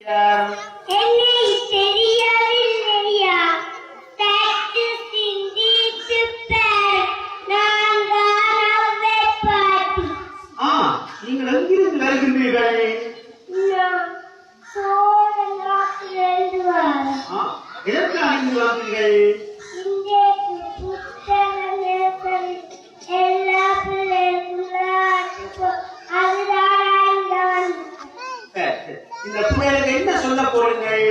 என்னை தெரியவில்லையா? தட்டு சிந்தித்து பார். நான் தான் அவ்வை பாட்டி. நீங்கள் எங்கிருந்து வருகின்றீர்கள்? நான் சோழ நாட்டிலிருந்து வரேன். எதற்காக இங்கு வந்தீர்கள்? இன்றைக்கு புத்தகம் இருக்கிறது. எல்லா பிள்ளைகளுக்கும் அதுதான் இங்க வந்து இந்த பிள்ளைகளுக்கு என்ன சொல்ல போறீங்கள்?